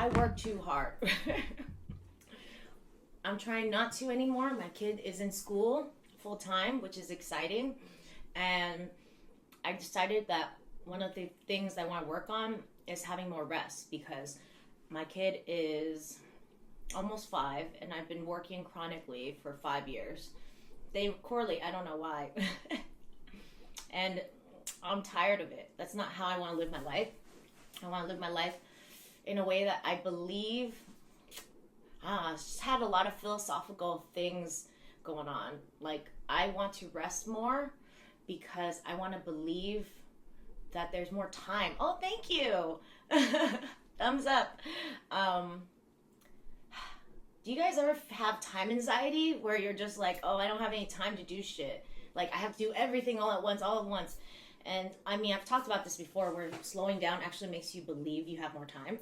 I work too hard. I'm trying not to anymore. My kid is in school full time, which is exciting. And I decided that one of the things I want to work on is having more rest, because my kid is almost 5 and I've been working chronically for 5 years. They correlate, I don't know why. And I'm tired of it. That's not how I want to live my life. I want to live my life in a way that I believe. It's just had a lot of philosophical things going on. Like, I want to rest more because I want to believe that there's more time. Oh, thank you. Thumbs up. Do you guys ever have time anxiety where you're just like, oh, I don't have any time to do shit? Like, I have to do everything all at once. And I mean, I've talked about this before, where slowing down actually makes you believe you have more time.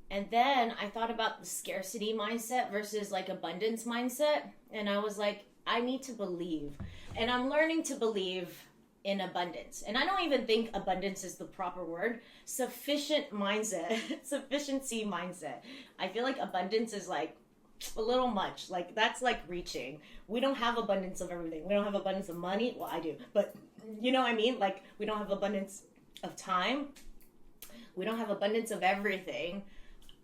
And then I thought about the scarcity mindset versus like abundance mindset. And I was like, I need to believe. And I'm learning to believe in abundance. And I don't even think abundance is the proper word. Sufficient mindset. Sufficiency mindset. I feel like abundance is like a little much. Like, that's like reaching. We don't have abundance of everything. We don't have abundance of money. Well, I do. But you know what I mean? Like, we don't have abundance of time. We don't have abundance of everything.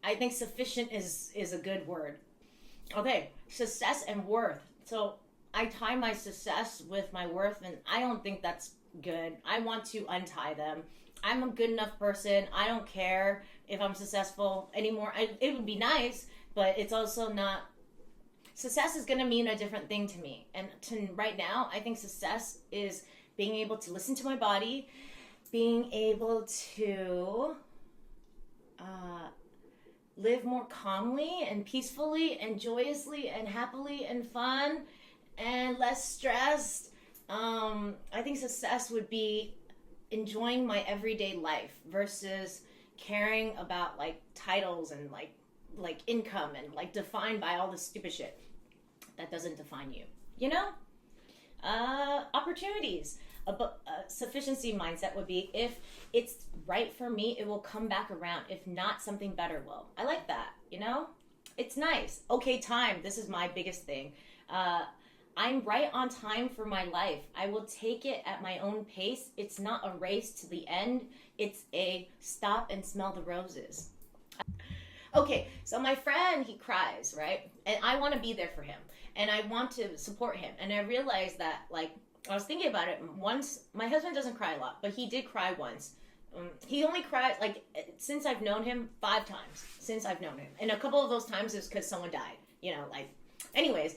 I think sufficient is a good word. Okay, success and worth. So I tie my success with my worth, and I don't think that's good. I want to untie them. I'm a good enough person. I don't care if I'm successful anymore. It would be nice, but it's also not. Success is going to mean a different thing to me. And right now, I think success is being able to listen to my body, being able to live more calmly and peacefully and joyously and happily and fun and less stressed. I think success would be enjoying my everyday life versus caring about like titles and like income and like defined by all this stupid shit that doesn't define you. You know? Opportunities. A sufficiency mindset would be, if it's right for me, it will come back around. If not, something better will. I like that, you know? It's nice. Okay, time. This is my biggest thing. I'm right on time for my life. I will take it at my own pace. It's not a race to the end. It's a stop and smell the roses. Okay, so my friend, he cries, right? And I want to be there for him. And I want to support him. And I realized that, like, I was thinking about it once. My husband doesn't cry a lot, but he did cry once. He only cried, like, since I've known him, 5 times. Since I've known him. And a couple of those times is because someone died. You know, like, anyways.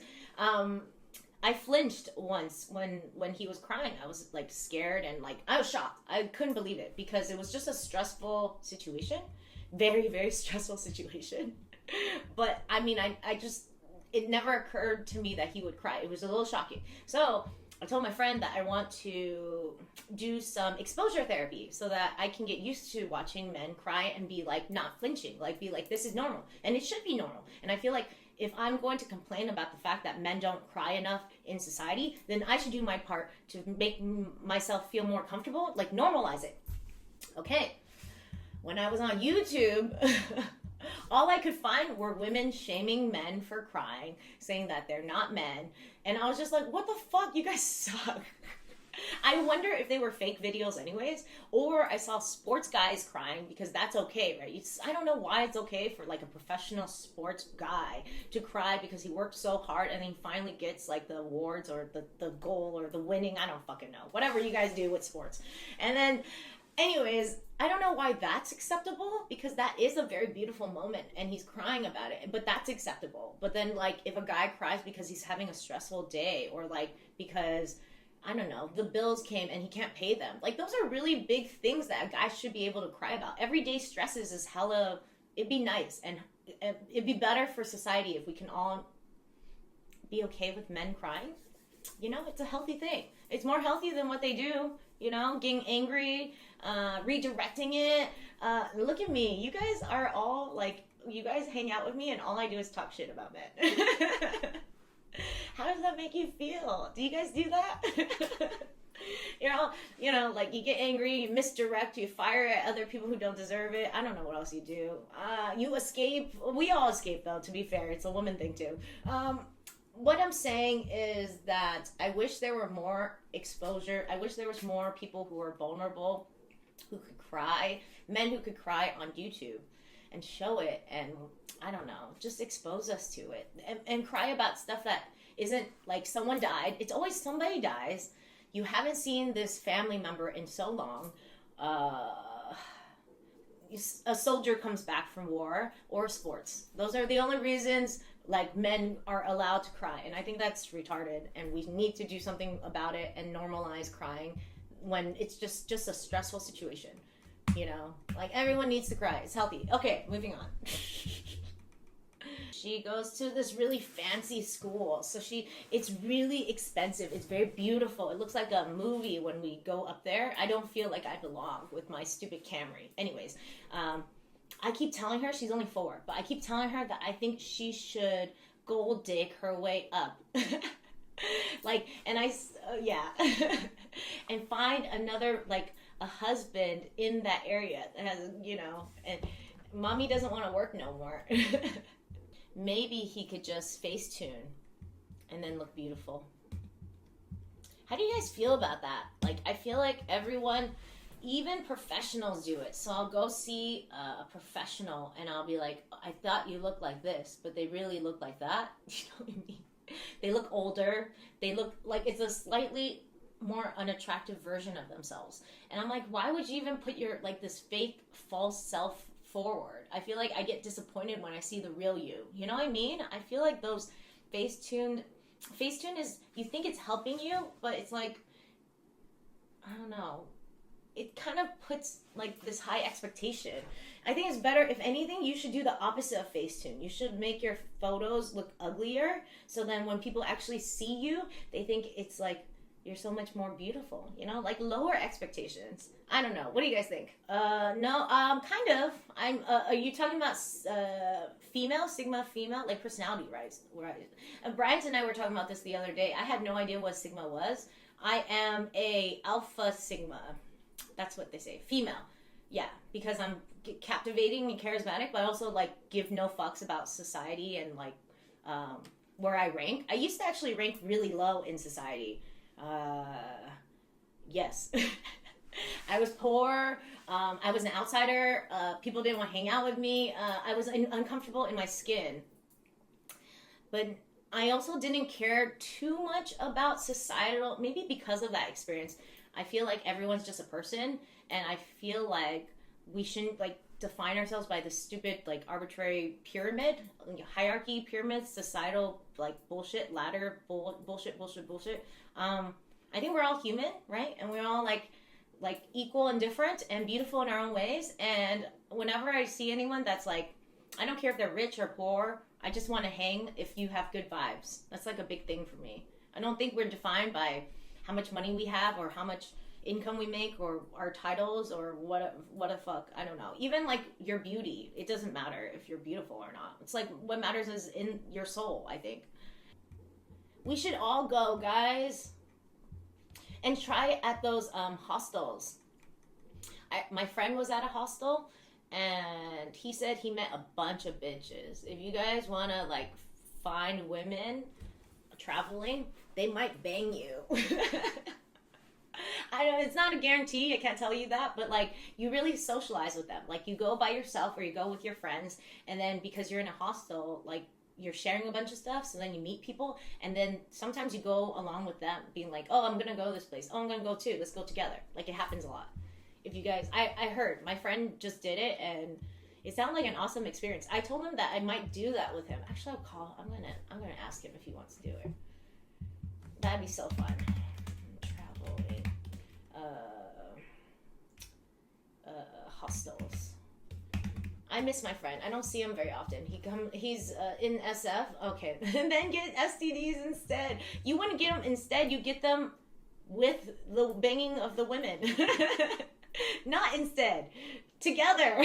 I flinched once when he was crying. I was, like, scared and, like, I was shocked. I couldn't believe it because it was just a stressful situation. Very, very stressful situation. But, I mean, I just, it never occurred to me that he would cry. It was a little shocking. So I told my friend that I want to do some exposure therapy so that I can get used to watching men cry and be like, not flinching, like be like, this is normal. And it should be normal. And I feel like if I'm going to complain about the fact that men don't cry enough in society, then I should do my part to make myself feel more comfortable, like normalize it. Okay. When I was on YouTube, all I could find were women shaming men for crying, saying that they're not men. And I was just like, what the fuck? You guys suck. I wonder if they were fake videos anyways, or I saw sports guys crying because that's okay, right? I don't know why it's okay for like a professional sports guy to cry because he worked so hard and then he finally gets like the awards or the goal or the winning. I don't fucking know. Whatever you guys do with sports. And then anyways, I don't know why that's acceptable, because that is a very beautiful moment and he's crying about it, but that's acceptable. But then like if a guy cries because he's having a stressful day, or like because, I don't know, the bills came and he can't pay them, like those are really big things that a guy should be able to cry about. Everyday stresses is hella, it'd be nice and it'd be better for society if we can all be okay with men crying. You know, it's a healthy thing. It's more healthy than what they do, you know, getting angry, redirecting it. Look at me. You guys are all like, you guys hang out with me and all I do is talk shit about men. How does that make you feel? Do you guys do that? Like you get angry, you misdirect, you fire at other people who don't deserve it. I don't know what else you do. You escape. We all escape, though, to be fair. It's a woman thing, too. What I'm saying is that I wish there were more exposure. I wish there was more people who were vulnerable, who could cry, men who could cry on YouTube and show it, and I don't know, just expose us to it and cry about stuff that isn't like someone died. It's always somebody dies. You haven't seen this family member in so long. A soldier comes back from war or sports. Those are the only reasons like men are allowed to cry, and I think that's retarded, and we need to do something about it and normalize crying when it's just a stressful situation. Like everyone needs to cry. It's healthy. Okay, moving on. She goes to this really fancy school. So it's really expensive. It's very beautiful. It looks like a movie when we go up there. I don't feel like I belong with my stupid Camry. Anyways, I keep telling her, she's only 4, but I keep telling her that I think she should gold dig her way up. And find another, like, a husband in that area that has, and mommy doesn't want to work no more. Maybe he could just Facetune and then look beautiful. How do you guys feel about that? Like, I feel like everyone, even professionals do it. So I'll go see a professional and I'll be like, I thought you looked like this, but they really look like that. You know what I mean? They look older. They look like it's a slightly more unattractive version of themselves. And I'm like, why would you even put your, like, this fake false self forward? I feel like I get disappointed when I see the real you. You know what I mean? I feel like those Facetune is, you think it's helping you, but it's like, I don't know. It kind of puts like this high expectation. I think it's better, if anything, you should do the opposite of Facetune. You should make your photos look uglier, so then when people actually see you, they think it's like, you're so much more beautiful, like lower expectations. I don't know. What do you guys think? No, kind of. Are you talking about Sigma female, like personality, right? Bryant and I were talking about this the other day. I had no idea what Sigma was. I am a Alpha Sigma. That's what they say. Female. Yeah, because I'm captivating and charismatic, but I also like give no fucks about society and like where I rank. I used to actually rank really low in society. Yes. I was poor. I was an outsider. People didn't want to hang out with me. I was uncomfortable in my skin. But I also didn't care too much about societal, maybe because of that experience. I feel like everyone's just a person, and I feel like we shouldn't like define ourselves by this stupid like arbitrary pyramid, hierarchy, pyramid, societal like bullshit, ladder, bullshit. I think we're all human, right? And we're all like equal and different and beautiful in our own ways. And whenever I see anyone that's like, I don't care if they're rich or poor, I just want to hang if you have good vibes. That's like a big thing for me. I don't think we're defined by how much money we have or how much income we make or our titles or what the fuck. I don't know. Even like your beauty, it doesn't matter if you're beautiful or not. It's like what matters is in your soul, I think. We should all go, guys, and try at those hostels. My friend was at a hostel, and he said he met a bunch of bitches. If you guys want to like find women traveling, they might bang you. I know it's not a guarantee, I can't tell you that, but like you really socialize with them. Like you go by yourself or you go with your friends, and then because you're in a hostel, like you're sharing a bunch of stuff, so then you meet people, and then sometimes you go along with them, being like, oh, I'm gonna go this place, oh, I'm gonna go too, let's go together. Like it happens a lot. If you guys, I heard, my friend just did it, and it sounded like an awesome experience. I told him that I might do that with him. Actually, I'm gonna ask him if he wants to do it. That'd be so fun. Traveling, hostels. I miss my friend. I don't see him very often. He's in SF. Okay, and then get STDs instead. You wouldn't get them instead. You get them with the banging of the women. Not instead. Together.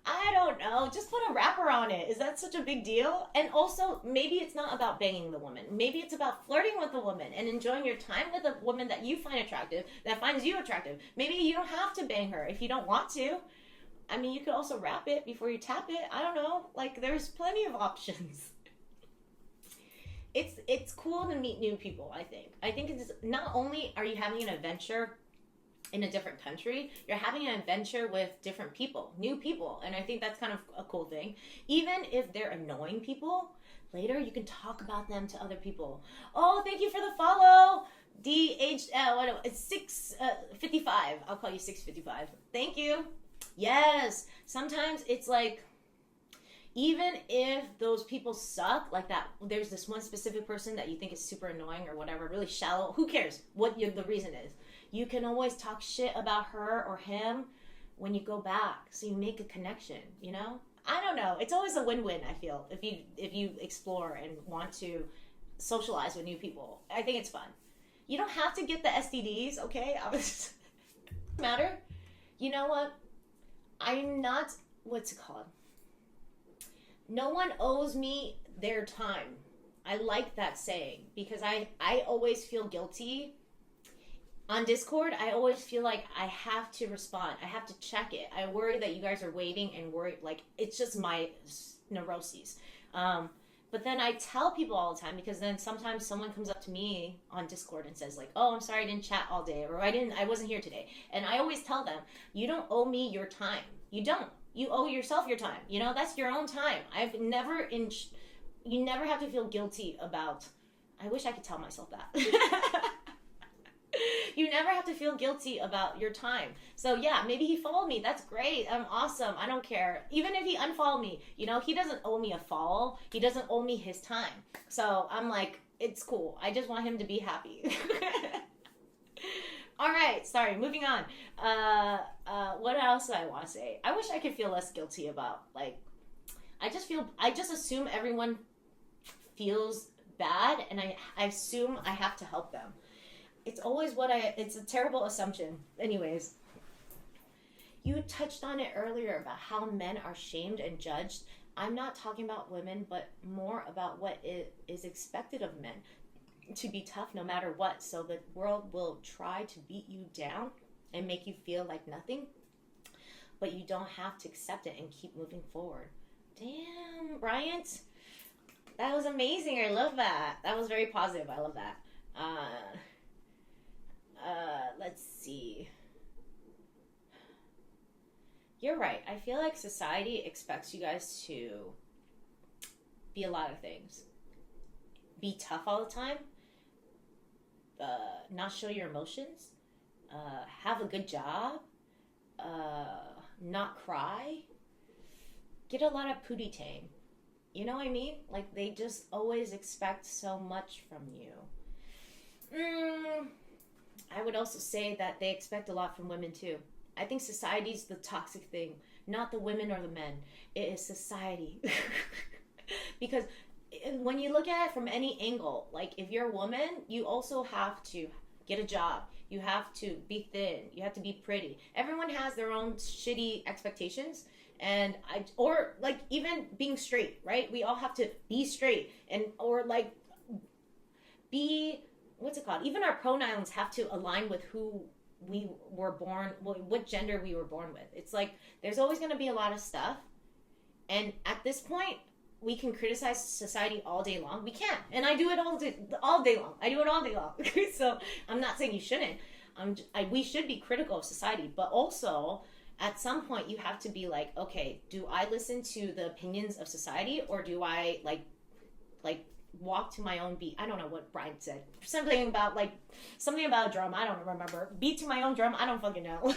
I don't know. just put a wrapper on it. Is that such a big deal? And also, maybe it's not about banging the woman. Maybe it's about flirting with the woman and enjoying your time with a woman that you find attractive, that finds you attractive. Maybe you don't have to bang her if you don't want to. I mean, you could also wrap it before you tap it. I don't know. Like, there's plenty of options. It's cool to meet new people, I think. I think it's not only are you having an adventure in a different country, you're having an adventure with different people, new people. And I think that's kind of a cool thing. Even if they're annoying people, later you can talk about them to other people. Oh, thank you for the follow. It's 655. I'll call you 655. Thank you. Yes. Sometimes it's like, even if those people suck, like that, there's this one specific person that you think is super annoying or whatever, really shallow, who cares what the reason is? You can always talk shit about her or him when you go back, so you make a connection, you know? I don't know. It's always a win-win, I feel, if you explore and want to socialize with new people. I think it's fun. You don't have to get the STDs, okay? Matter. You know what? I'm not, what's it called? No one owes me their time. I like that saying because I always feel guilty. On Discord, I always feel like I have to respond. I have to check it. I worry that you guys are waiting and worry, like, it's just my neuroses. But then I tell people all the time because then sometimes someone comes up to me on Discord and says like, oh, I'm sorry I didn't chat all day, or I wasn't here today. And I always tell them, you don't owe me your time. You don't. You owe yourself your time. You know, that's your own time. You never have to feel guilty about, I wish I could tell myself that. You never have to feel guilty about your time. So yeah, maybe he followed me. That's great. I'm awesome. I don't care. Even if he unfollowed me, you know, he doesn't owe me a follow. He doesn't owe me his time. So I'm like, it's cool. I just want him to be happy. All right. Sorry. Moving on. What else do I want to say? I wish I could feel less guilty about, like, I just assume everyone feels bad, and I assume I have to help them. It's always it's a terrible assumption. Anyways, you touched on it earlier about how men are shamed and judged. I'm not talking about women, but more about what is expected of men. To be tough no matter what, so the world will try to beat you down and make you feel like nothing, but you don't have to accept it and keep moving forward. Damn, Bryant. That was amazing. I love that. That was very positive. I love that. Let's see. You're right. I feel like society expects you guys to be a lot of things. Be tough all the time. Not show your emotions. Have a good job. Not cry. Get a lot of pootie tang. You know what I mean? Like, they just always expect so much from you. I would also say that they expect a lot from women too. I think society's the toxic thing, not the women or the men. It is society. Because when you look at it from any angle, like, if you're a woman, you also have to get a job. You have to be thin. You have to be pretty. Everyone has their own shitty expectations. And or like even being straight, right? We all have to be straight or like be, what's it called? Even our pronouns have to align with who we were born, what gender we were born with. It's like, there's always going to be a lot of stuff. And at this point, we can criticize society all day long. We can't. And I do it all day long. I do it all day long. So I'm not saying you shouldn't. We should be critical of society, but also at some point you have to be like, okay, do I listen to the opinions of society, or do I like walk to my own beat? I don't know what Brian said. Something about a drum. I don't remember. Beat to my own drum. I don't fucking know.